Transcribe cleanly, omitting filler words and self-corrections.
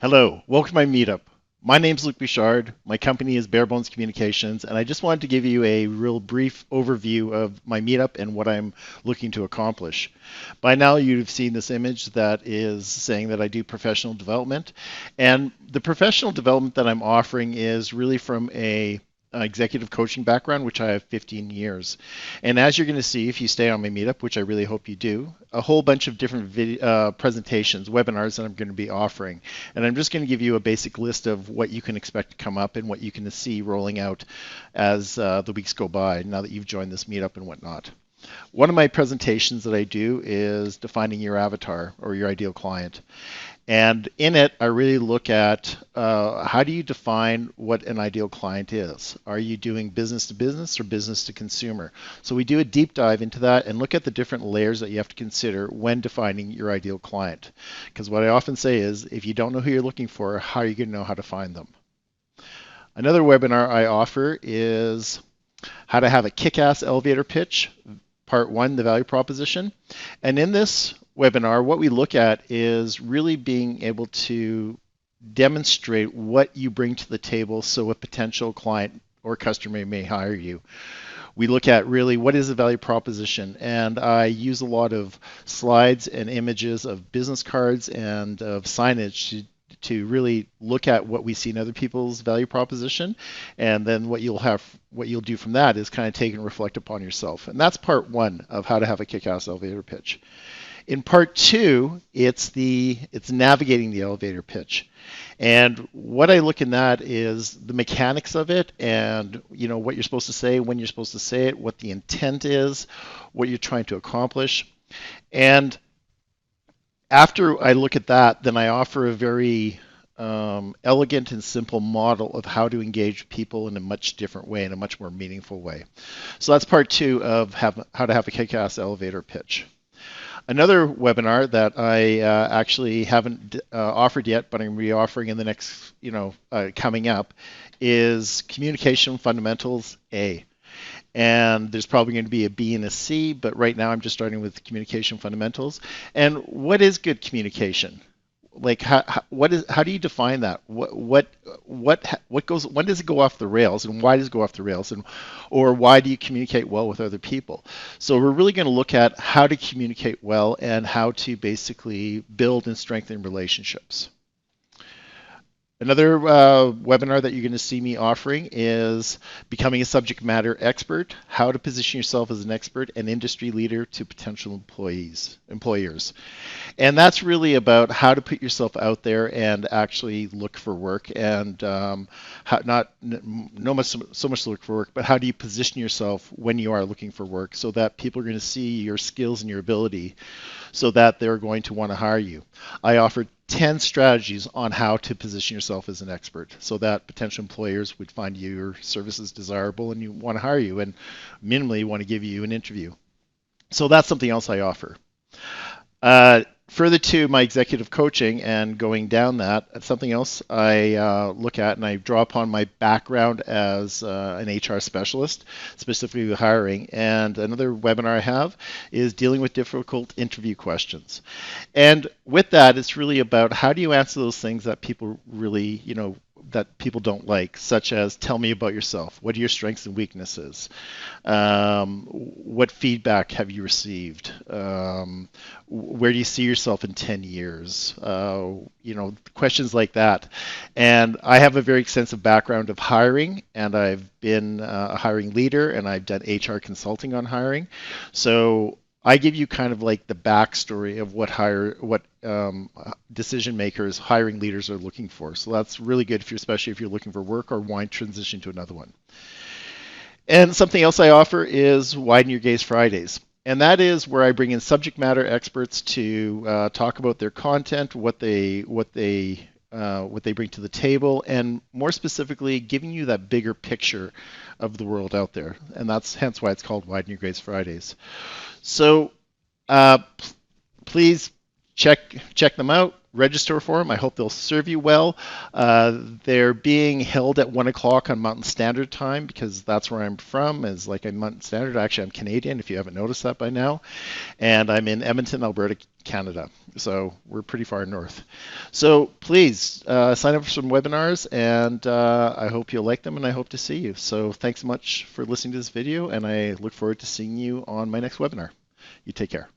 Hello, welcome to my meetup. My name's Luc Bouchard. My company is Barebones Communications, and I just wanted to give you a real brief overview of my meetup and what I'm looking to accomplish. By now, you've seen this image that is saying that I do professional development, and the professional development that I'm offering is really from a executive coaching background, which I have 15 years. And as you're going to see if you stay on my meetup, which I really hope you do, a whole bunch of different presentations, webinars that I'm going to be offering. And I'm just going to give you a basic list of what you can expect to come up and what you can see rolling out as the weeks go by, now that you've joined this meetup and whatnot. One of my presentations that I do is defining your avatar or your ideal client. And in it, I really look at how do you define what an ideal client is? Are you doing business to business or business to consumer? So we do a deep dive into that and look at the different layers that you have to consider when defining your ideal client. Because what I often say is, if you don't know who you're looking for, how are you going to know how to find them? Another webinar I offer is how to have a kick-ass elevator pitch, part one, the value proposition. And in this webinar, what we look at is really being able to demonstrate what you bring to the table so a potential client or customer may hire you. We look at really what is the value proposition, and I use a lot of slides and images of business cards and of signage to really look at what we see in other people's value proposition, and then what you'll do from that is kind of take and reflect upon yourself. And that's part one of how to have a kick-ass elevator pitch. In part two, it's navigating the elevator pitch. And what I look in that is the mechanics of it and what you're supposed to say, when you're supposed to say it, what the intent is, what you're trying to accomplish. And after I look at that, then I offer a very elegant and simple model of how to engage people in a much different way, in a much more meaningful way. So that's part two of how to have a kick-ass elevator pitch. Another webinar that I actually haven't offered yet, but I'm going to be offering in the next, coming up, is Communication Fundamentals A. And there's probably going to be a B and a C, but right now I'm just starting with Communication Fundamentals. And what is good communication? Like how do you define that? What goes, when does it go off the rails, and why does it go off the rails, and or why do you communicate well with other people? So we're really going to look at how to communicate well and how to basically build and strengthen relationships. Another webinar that you're going to see me offering is Becoming a Subject Matter Expert, how to position yourself as an expert and industry leader to potential employers. And that's really about how to put yourself out there and actually look for work, and so much to look for work, but how do you position yourself when you are looking for work so that people are going to see your skills and your ability so that they're going to want to hire you. I offer 10 strategies on how to position yourself as an expert so that potential employers would find your services desirable and you want to hire you, and minimally want to give you an interview. So that's something else I offer. Further to my executive coaching and going down that, something else I look at, and I draw upon my background as an HR specialist, specifically with hiring. And another webinar I have is dealing with difficult interview questions. And with that, it's really about how do you answer those things that people really, that people don't like, such as tell me about yourself. What are your strengths and weaknesses? What feedback have you received? Where do you see yourself in 10 years? Questions like that. And I have a very extensive background of hiring, and I've been a hiring leader, and I've done HR consulting on hiring. So I give you kind of like the backstory of what decision makers, hiring leaders are looking for. So that's really good especially if you're looking for work or want to transition to another one. And something else I offer is Widen Your Gaze Fridays. And that is where I bring in subject matter experts to talk about their content, what they bring to the table, and more specifically, giving you that bigger picture of the world out there. And that's hence why it's called Widen Your Gaze Fridays. So please check them out. Register for them. I hope they'll serve you well. They're being held at 1 o'clock on Mountain Standard Time because that's where I'm from. Is like a Mountain Standard. Actually, I'm Canadian. If you haven't noticed that by now, and I'm in Edmonton, Alberta, Canada. So we're pretty far north. So please sign up for some webinars, and I hope you'll like them, and I hope to see you. So thanks so much for listening to this video, and I look forward to seeing you on my next webinar. You take care.